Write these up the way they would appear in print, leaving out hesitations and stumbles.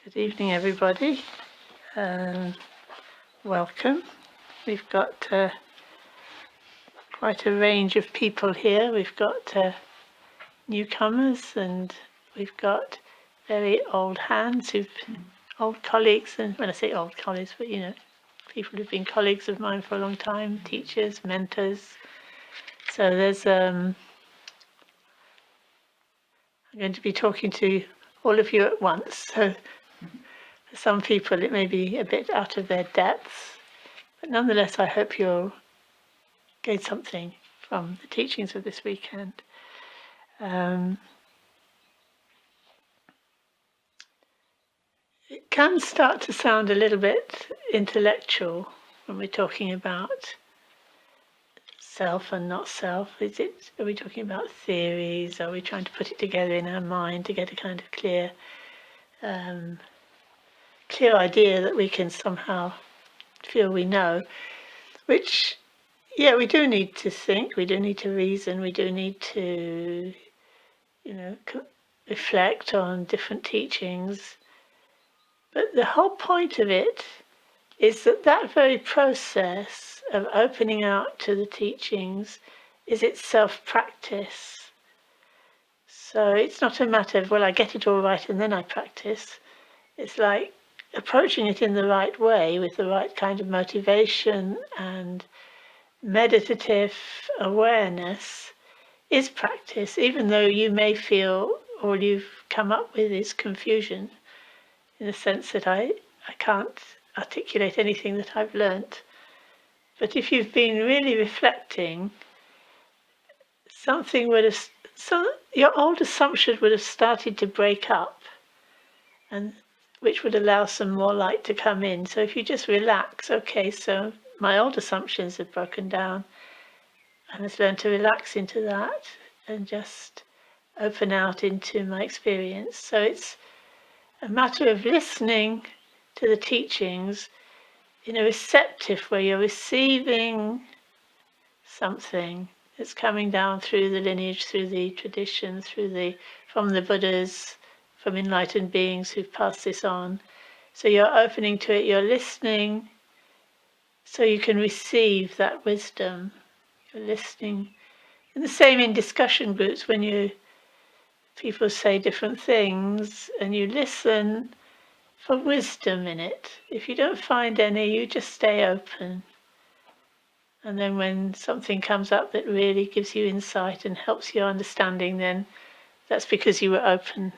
Good evening, everybody. Welcome. We've got quite a range of people here. We've got newcomers, and we've got very old hands, old colleagues, and when I say old colleagues, but people who've been colleagues of mine for a long time, teachers, mentors. So there's I'm going to be talking to all of you at once. So for some people it may be a bit out of their depths, but nonetheless I hope you'll gain something from the teachings of this weekend. It can start to sound a little bit intellectual when we're talking about self and not self. Are we talking about theories? Are we trying to put it together in our mind to get a kind of clear idea that we can somehow feel we know? Which, yeah, we do need to think, we do need to reason, we do need to, reflect on different teachings. But the whole point of it is that very process of opening out to the teachings is itself practice. So it's not a matter of, well, I get it all right and then I practice. It's like approaching it in the right way with the right kind of motivation and meditative awareness is practice, even though you may feel all you've come up with is confusion, in the sense that I can't articulate anything that I've learnt. But if you've been really reflecting, your old assumptions would have started to break up, and which would allow some more light to come in. So if you just relax, okay, so my old assumptions have broken down, I must learn to relax into that and just open out into my experience. So it's a matter of listening to the teachings in a receptive way. You're receiving something that's coming down through the lineage, through the tradition, from the Buddhas, from enlightened beings who've passed this on. So you're opening to it, you're listening, so you can receive that wisdom. You're listening. And the same in discussion groups, when people say different things and you listen for wisdom in it. If you don't find any, you just stay open. And then when something comes up that really gives you insight and helps your understanding, then that's because you were open.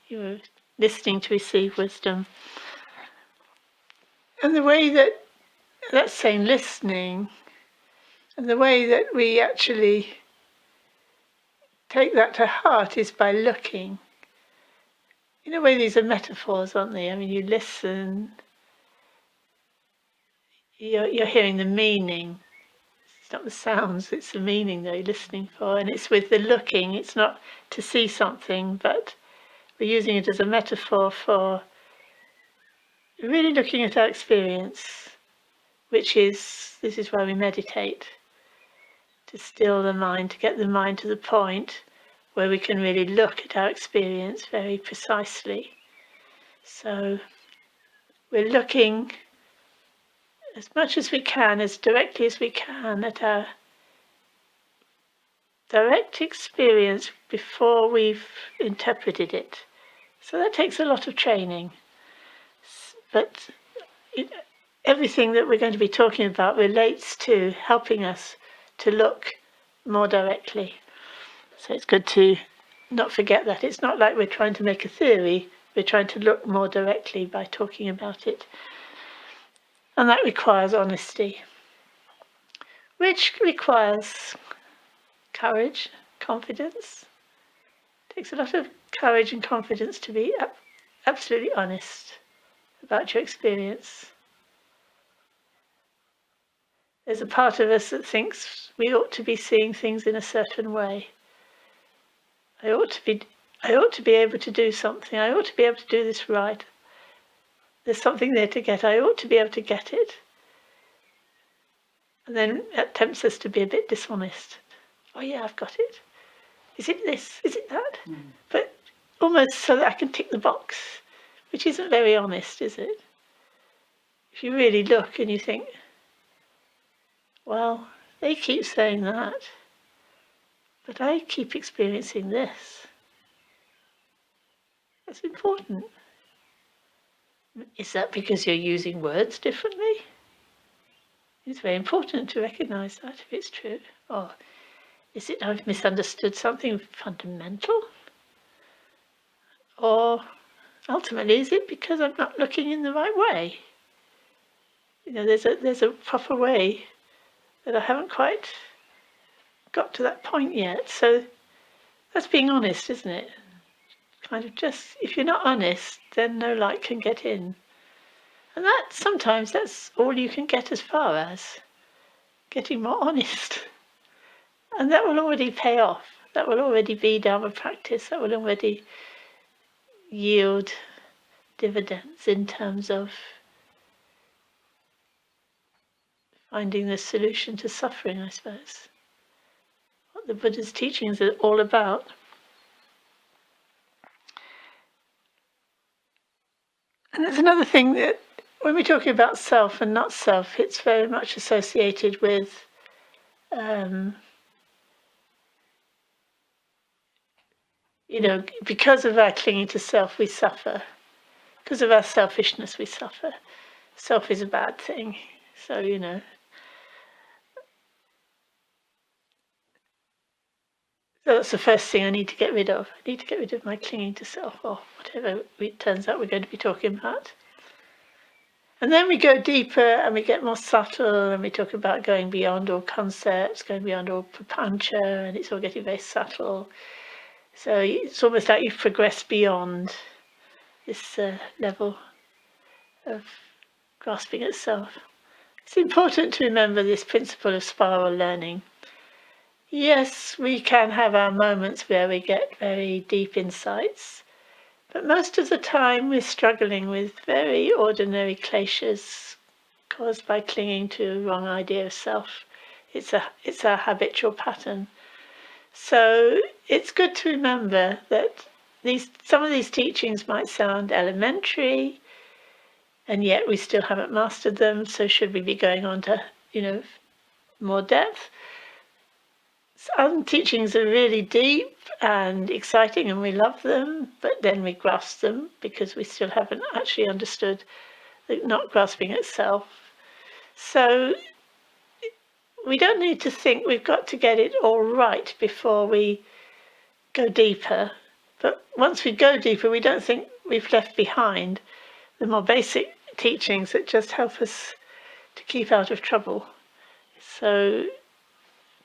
You were listening to receive wisdom. And the way that's saying listening, and the way that we actually take that to heart is by looking. In a way, these are metaphors, aren't they? I mean, you listen, you're hearing the meaning. It's not the sounds, it's the meaning that you're listening for. And it's with the looking, it's not to see something, but we're using it as a metaphor for really looking at our experience, this is why we meditate, to still the mind, to get the mind to the point where we can really look at our experience very precisely. So we're looking as much as we can, as directly as we can, at our direct experience before we've interpreted it. So that takes a lot of training. But everything that we're going to be talking about relates to helping us to look more directly. So it's good to not forget that. It's not like we're trying to make a theory, we're trying to look more directly by talking about it. And that requires honesty, which requires courage, confidence. It takes a lot of courage and confidence to be absolutely honest about your experience. There's a part of us that thinks we ought to be seeing things in a certain way. I ought to be able to do something. I ought to be able to do this right. There's something there to get. I ought to be able to get it. And then it tempts us to be a bit dishonest. Oh yeah, I've got it. Is it this? Is it that? But almost so that I can tick the box. which isn't very honest, is it? If you really look and you think, well, they keep saying that, but I keep experiencing this. That's important. Is that because you're using words differently? It's very important to recognise that if it's true. Or is it I've misunderstood something fundamental? Or ultimately, is it because I'm not looking in the right way? There's a proper way that I haven't quite got to that point yet. So that's being honest, isn't it? Kind of just, if you're not honest, then no light can get in. And sometimes that's all you can get as far as getting more honest. And that will already pay off. That will already be Dharma practice. That will already yield dividends in terms of finding the solution to suffering, I suppose. What the Buddha's teachings are all about. And there's another thing that when we're talking about self and not self, it's very much associated with because of our clinging to self, we suffer. Because of our selfishness, we suffer. Self is a bad thing. So, So that's the first thing I need to get rid of. I need to get rid of my clinging to self, or whatever it turns out we're going to be talking about. And then we go deeper and we get more subtle, and we talk about going beyond all concepts, going beyond all prapancha, and it's all getting very subtle. So it's almost like you've progressed beyond this level of grasping at self. It's important to remember this principle of spiral learning. Yes, we can have our moments where we get very deep insights, but most of the time we're struggling with very ordinary kleshas caused by clinging to a wrong idea of self. It's a habitual pattern. So it's good to remember that some of these teachings might sound elementary, and yet we still haven't mastered them. So should we be going on to, more depth? Some teachings are really deep and exciting and we love them, but then we grasp them because we still haven't actually understood the not grasping itself. So we don't need to think we've got to get it all right before we go deeper. But once we go deeper, we don't think we've left behind the more basic teachings that just help us to keep out of trouble. So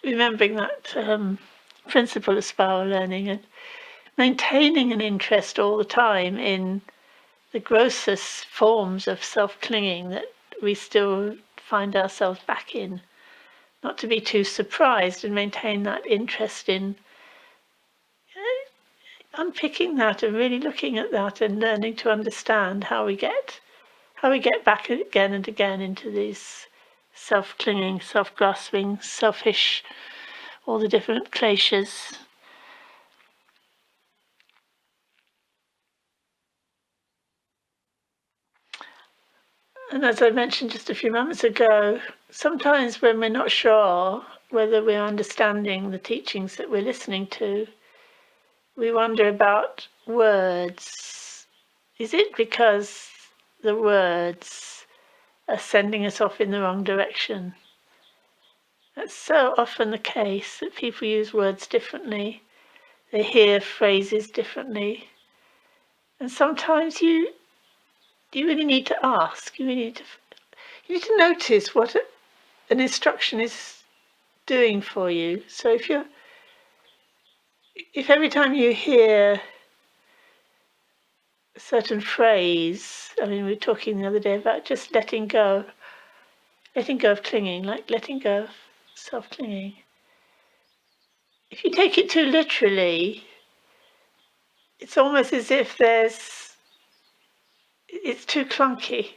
remembering that principle of spiral learning and maintaining an interest all the time in the grossest forms of self-clinging that we still find ourselves back in. Not to be too surprised and maintain that interest in unpicking that and really looking at that and learning to understand how we get back again and again into these self-clinging, self-grasping, selfish, all the different kleshas. And as I mentioned just a few moments ago, sometimes when we're not sure whether we're understanding the teachings that we're listening to, we wonder about words. Is it because the words are sending us off in the wrong direction? That's so often the case, that people use words differently, they hear phrases differently, and sometimes you really need to ask. You need to notice what an instruction is doing for you. So if every time you hear a certain phrase, we were talking the other day about just letting go of clinging, like letting go of self-clinging. If you take it too literally, it's almost as if it's too clunky.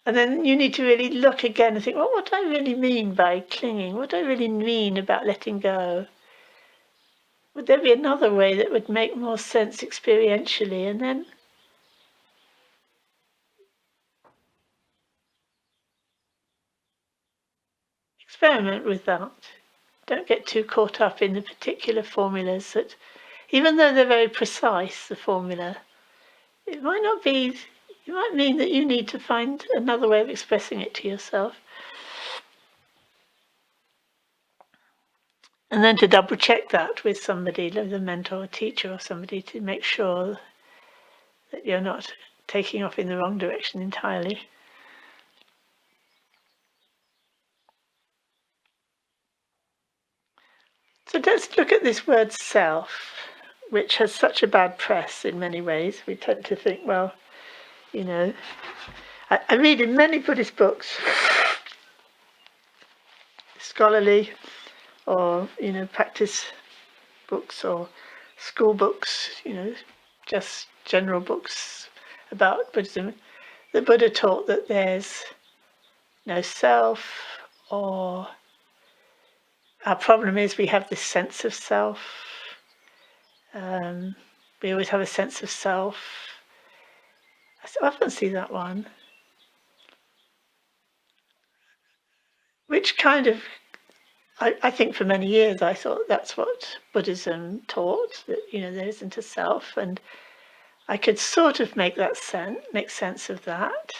And then you need to really look again and think, well, what do I really mean by clinging? What do I really mean about letting go? Would there be another way that would make more sense experientially? And then experiment with that. Don't get too caught up in the particular formulas that, even though they're very precise, the formula, it might not be, it might mean that you need to find another way of expressing it to yourself. And then to double check that with somebody, like a mentor, a teacher or somebody, to make sure that you're not taking off in the wrong direction entirely. So let's look at this word self, which has such a bad press in many ways. We tend to think, well, you know, I read in many Buddhist books, scholarly or, you know, practice books or school books, you know, just general books about Buddhism. The Buddha taught that there's no self, or our problem is we have this sense of self. We always have a sense of self. I often see that one, which kind of, I think for many years I thought that's what Buddhism taught, that, you know, there isn't a self, and I could sort of make sense of that,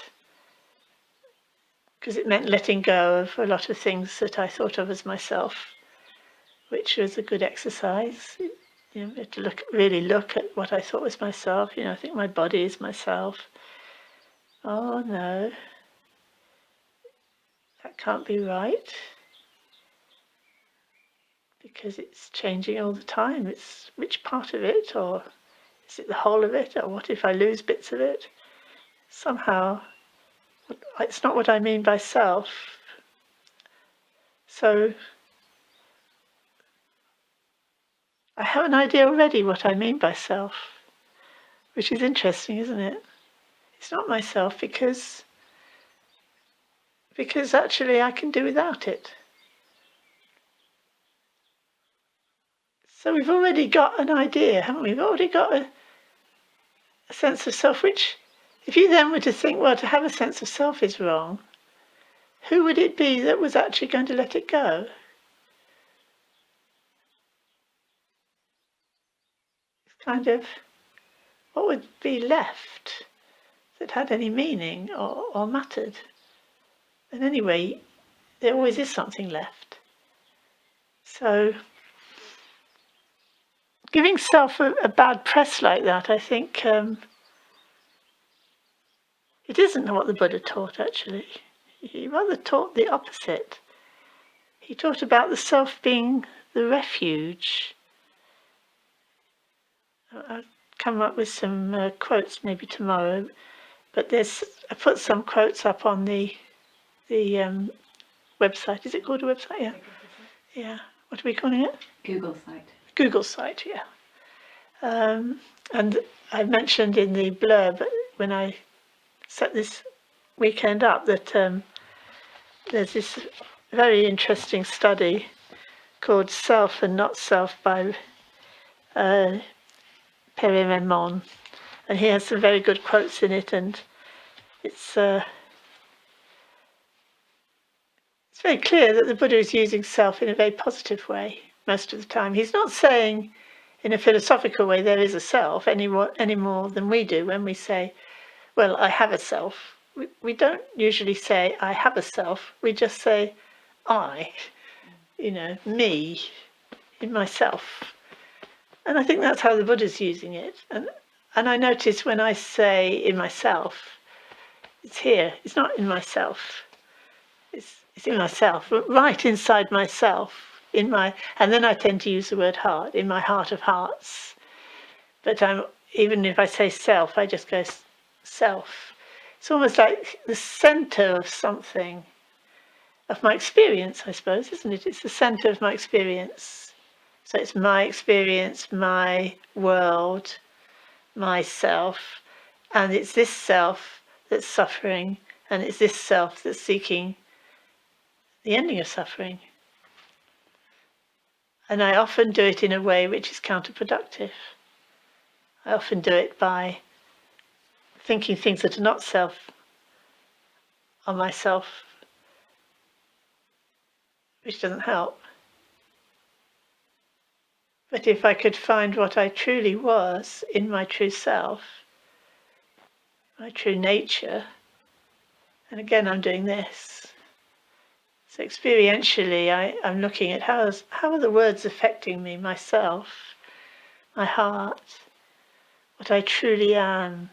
because it meant letting go of a lot of things that I thought of as myself, which was a good exercise. You know, to really look at what I thought was myself. You know, I think my body is myself. Oh no, that can't be right, because it's changing all the time. It's which part of it, or is it the whole of it, or what if I lose bits of it? Somehow, it's not what I mean by self. So I have an idea already what I mean by self, which is interesting, isn't it? It's not myself because actually I can do without it. So we've already got an idea, haven't we? We've already got a sense of self, which, if you then were to think, well, to have a sense of self is wrong, who would it be that was actually going to let it go? It's kind of, what would be left that had any meaning or mattered? And anyway, there always is something left. So giving self a bad press like that, I think it isn't what the Buddha taught, actually. He rather taught the opposite. He taught about the self being the refuge. I'll come up with some quotes maybe tomorrow, but I put some quotes up on the website. Is it called a website? Yeah. Yeah. What are we calling it? Google site. Google site, yeah. And I mentioned in the blurb when I set this weekend up that there's this very interesting study called Self and Not Self by Perry-Memon, and he has some very good quotes in it, and it's very clear that the Buddha is using self in a very positive way most of the time. He's not saying in a philosophical way there is a self any more than we do when we say, well, I have a self. We don't usually say I have a self, we just say I, you know, me, in myself. And I think that's how the Buddha's using it. And I notice when I say in myself, it's here, it's not in myself. It's in myself, right inside myself, and then I tend to use the word heart, in my heart of hearts. But even if I say self, I just go self. It's almost like the centre of something, of my experience, I suppose, isn't it? It's the centre of my experience. So it's my experience, my world, myself, and it's this self that's suffering, and it's this self that's seeking the ending of suffering. And I often do it in a way which is counterproductive. I often do it by thinking things that are not self are myself, which doesn't help. But if I could find what I truly was in my true self, my true nature, and again I'm doing this. So experientially I'm looking at how are the words affecting me, myself, my heart, what I truly am,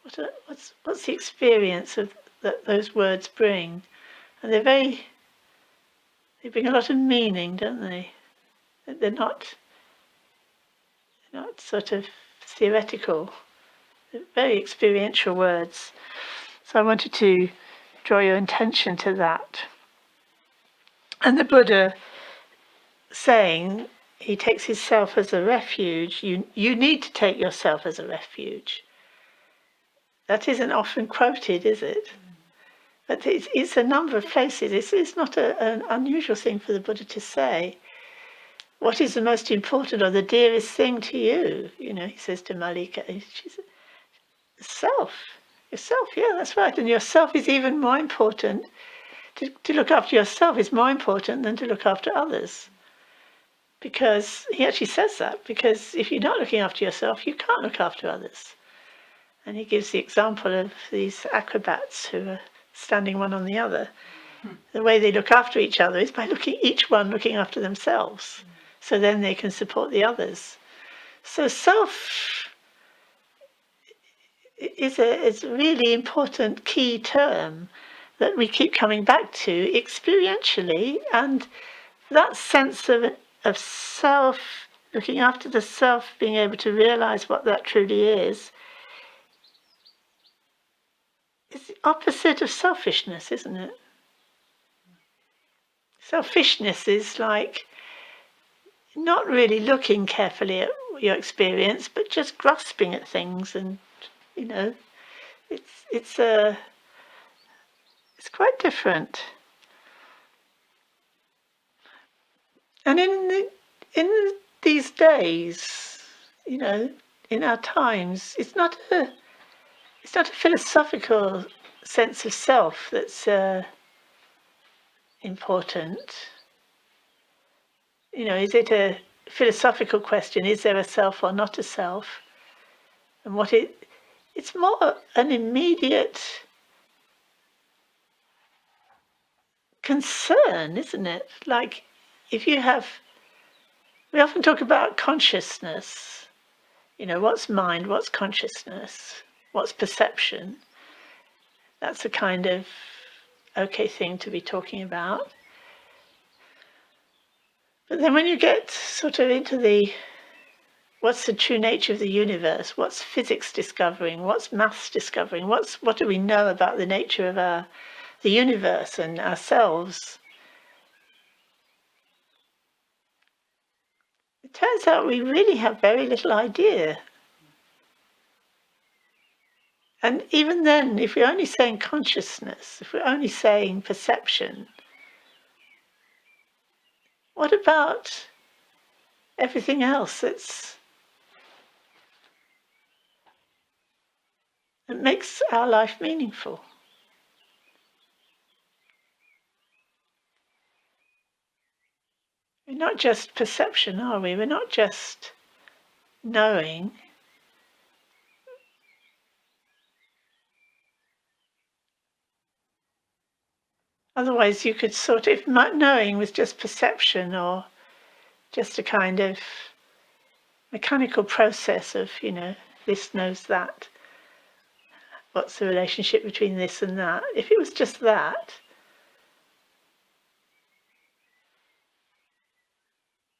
what's the experience of that those words bring. And they bring a lot of meaning, don't they? They're not sort of theoretical, they're very experiential words. So I wanted to draw your attention to that. And the Buddha saying he takes his self as a refuge, you need to take yourself as a refuge. That isn't often quoted, is it? But it's a number of places. It's not an unusual thing for the Buddha to say. What is the most important or the dearest thing to you? You know, he says to Malika, she's self. Yourself, yeah, that's right. And yourself is even more important. To look after yourself is more important than to look after others. Because he actually says that, because if you're not looking after yourself, you can't look after others. And he gives the example of these acrobats who are standing one on the other. The way they look after each other is by each one looking after themselves. So then they can support the others. So self is a really important key term that we keep coming back to experientially, and that sense of self, looking after the self, being able to realize what that truly is the opposite of selfishness, isn't it? Selfishness is like not really looking carefully at your experience, but just grasping at things, and you know, it's quite different. And in these days, you know, in our times, it's not a philosophical sense of self that's important. You know, is it a philosophical question? Is there a self or not a self? And it's more an immediate concern, isn't it? Like we often talk about consciousness. You know, what's mind, what's consciousness, what's perception? That's a kind of okay thing to be talking about. But then when you get sort of into what's the true nature of the universe, what's physics discovering, what's maths discovering, what do we know about the nature of the universe and ourselves? It turns out we really have very little idea. And even then, if we're only saying consciousness, if we're only saying perception, what about everything else that makes our life meaningful? We're not just perception, are we? We're not just knowing. Otherwise, you could sort of, if knowing was just perception or just a kind of mechanical process of, you know, this knows that. What's the relationship between this and that? If it was just that,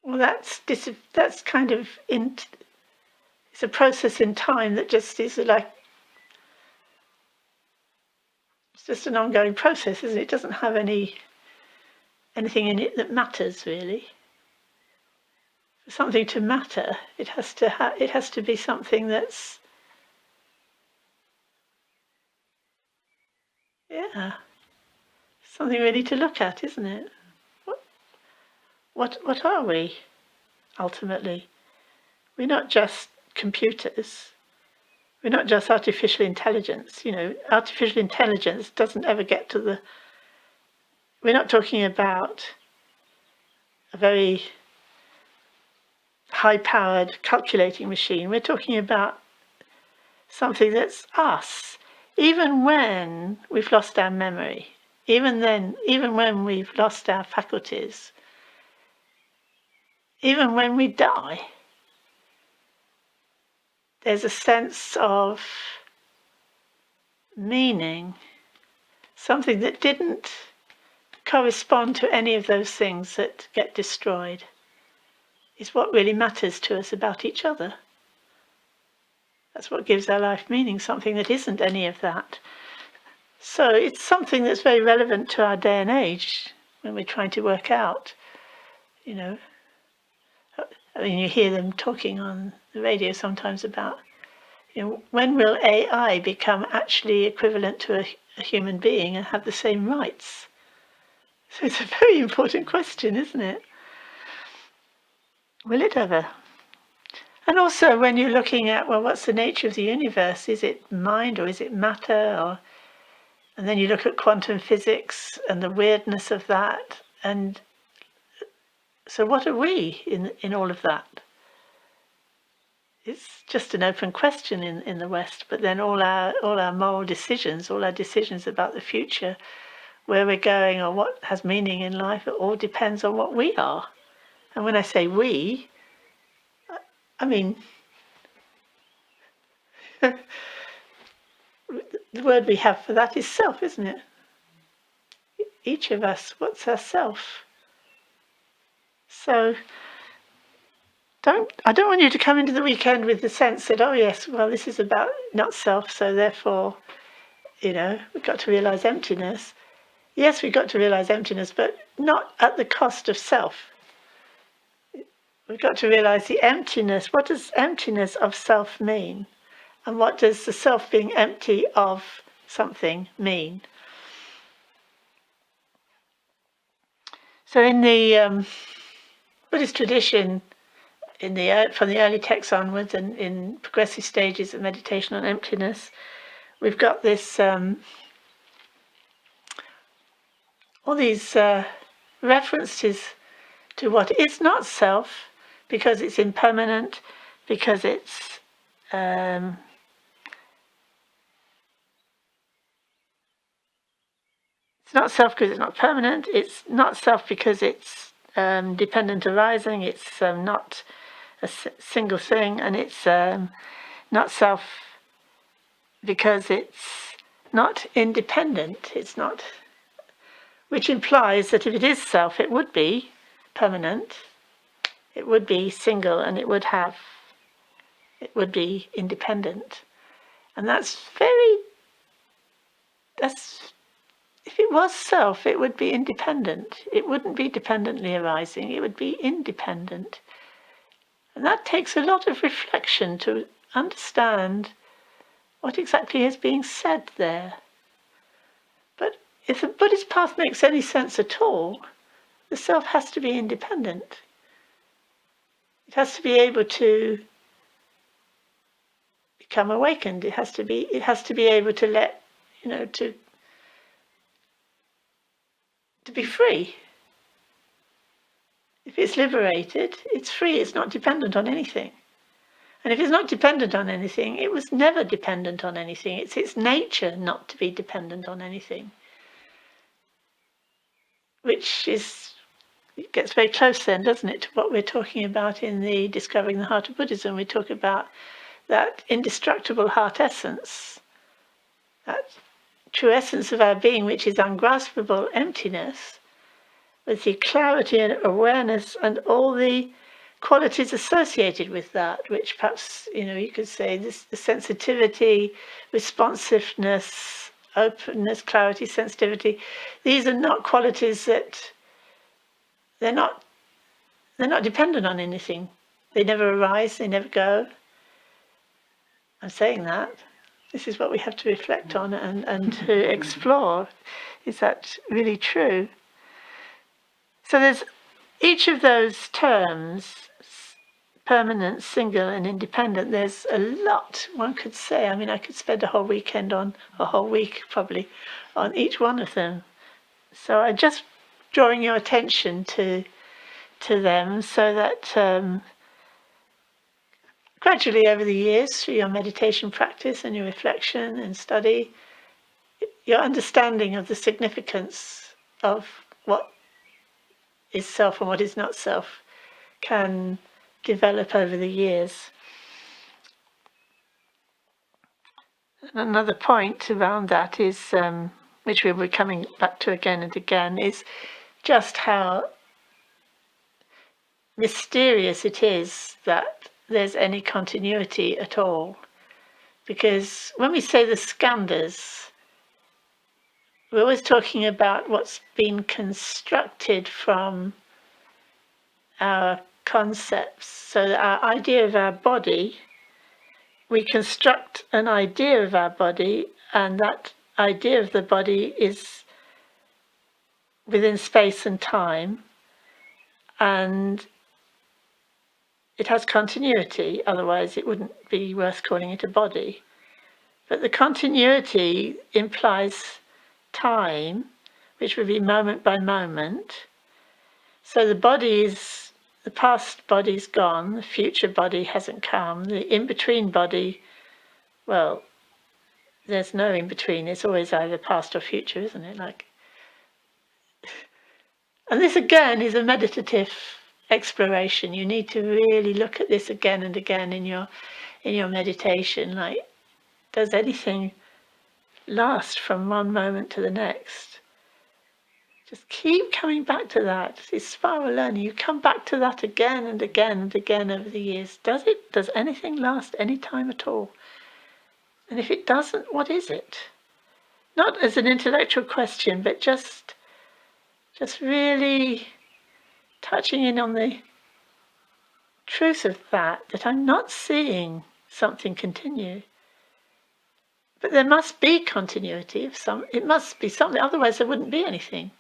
well, that's kind of it's a process in time that just is like, it's just an ongoing process, isn't it? It doesn't have anything in it that matters really. For something to matter, it has to be something that's something really to look at, isn't it? What are we ultimately? We're not just computers. We're not just artificial intelligence. You know, artificial intelligence doesn't ever get to we're not talking about a very high-powered calculating machine. We're talking about something that's us. Even when we've lost our memory, even when we've lost our faculties, even when we die, there's a sense of meaning, something that didn't correspond to any of those things that get destroyed, is what really matters to us about each other. That's what gives our life meaning, something that isn't any of that. So it's something that's very relevant to our day and age when we're trying to work out, I mean, you hear them talking on the radio sometimes about, when will AI become actually equivalent to a human being and have the same rights? So it's a very important question, isn't it? Will it ever? And also when you're looking at, well, what's the nature of the universe? Is it mind or is it matter? And then you look at quantum physics and the weirdness of that. And so what are we in all of that? It's just an open question in the West, but then all our moral decisions, all our decisions about the future, where we're going or what has meaning in life, it all depends on what we are. And when I say we, I mean the word we have for that is self, isn't it? Each of us, what's our self? So I don't want you to come into the weekend with the sense that, oh yes, well, this is about not self, so therefore, we've got to realize emptiness. Yes, we've got to realize emptiness, but not at the cost of self. We've got to realize the emptiness. What does emptiness of self mean? And what does the self being empty of something mean? So in the Buddhist tradition, from the early texts onwards and in progressive stages of meditation on emptiness, we've got this all these references to what is not self, because it's impermanent, because it's not self because it's not permanent, it's not self because it's dependent arising, it's not a single thing, and it's not self because it's not independent, it's not, which implies that if it is self, it would be permanent, it would be single, and it would be independent. And if it was self, it would be independent. It wouldn't be dependently arising, it would be independent. And that takes a lot of reflection to understand what exactly is being said there. But if the Buddhist path makes any sense at all, the self has to be independent. It has to be able to become awakened. It has to be able to let, to be free. If it's liberated, it's free, it's not dependent on anything. And if it's not dependent on anything, it was never dependent on anything. It's its nature not to be dependent on anything. Which it gets very close then, doesn't it, to what we're talking about in the Discovering the Heart of Buddhism. We talk about that indestructible heart essence, that true essence of our being, which is ungraspable emptiness, with the clarity and awareness and all the qualities associated with that, which perhaps, you could say the sensitivity, responsiveness, openness, clarity, sensitivity. These are not qualities that they're not dependent on anything. They never arise, they never go. I'm saying that. This is what we have to reflect on and to explore. Is that really true? So there's each of those terms, permanent, single, and independent, there's a lot one could say. I mean, I could spend a whole week probably, on each one of them. So I'm just drawing your attention to to them, so that gradually over the years, through your meditation practice and your reflection and study, your understanding of the significance of what is self and what is not self can develop over the years. Another point around that is, which we'll be coming back to again and again, is just how mysterious it is that there's any continuity at all. Because when we say the skandhas, we're always talking about what's been constructed from our concepts. So our idea of our body, we construct an idea of our body, and that idea of the body is within space and time, and it has continuity, otherwise it wouldn't be worth calling it a body. But the continuity implies time, which would be moment by moment. So the body is, the past body's gone, the future body hasn't come, the in-between body, well, there's no in-between, it's always either past or future, isn't it? And this again is a meditative exploration. You need to really look at this again and again in your meditation. Does anything last from one moment to the next? Just keep coming back to that. It's spiral learning. You come back to that again and again and again over the years. Does anything last any time at all? And if it doesn't, what is it? Not as an intellectual question, but just really touching in on the truth of that I'm not seeing something continue. But there must be continuity of some, it must be something, otherwise there wouldn't be anything.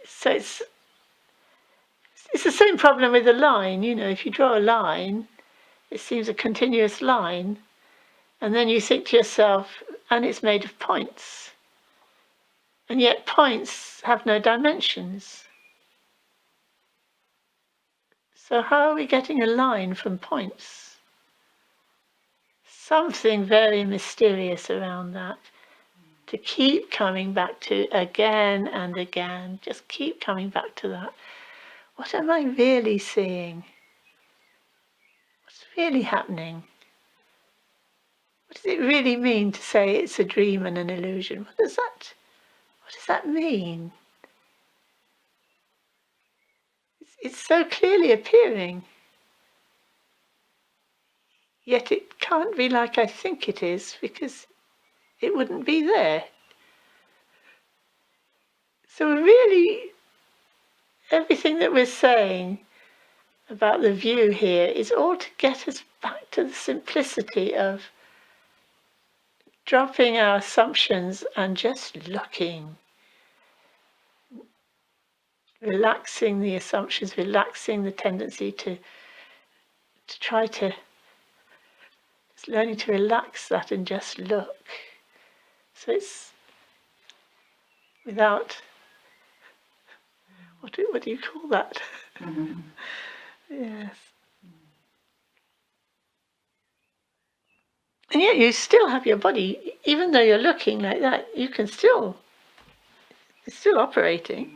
So it's the same problem with a line, if you draw a line, it seems a continuous line, and then you think to yourself, and it's made of points. And yet points have no dimensions. So how are we getting a line from points? Something very mysterious around that. To keep coming back to again and again. Just keep coming back to that. What am I really seeing? What's really happening? What does it really mean to say it's a dream and an illusion? What does that mean? It's so clearly appearing. Yet it can't be like I think it is, because it wouldn't be there. So really, everything that we're saying about the view here is all to get us back to the simplicity of dropping our assumptions and just looking. Relaxing the assumptions, relaxing the tendency to try to, just learning to relax that and just look. So it's without, what do you call that? Mm-hmm. Yes. And yet you still have your body, even though you're looking like that, it's still operating.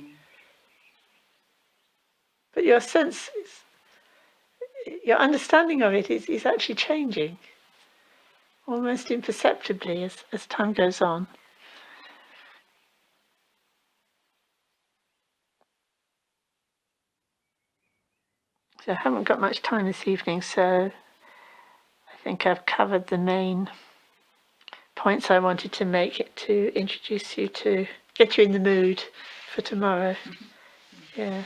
But your sense, your understanding of it is actually changing, almost imperceptibly as time goes on. So I haven't got much time this evening, so I think I've covered the main points I wanted to make to introduce you to, get you in the mood for tomorrow. Yeah.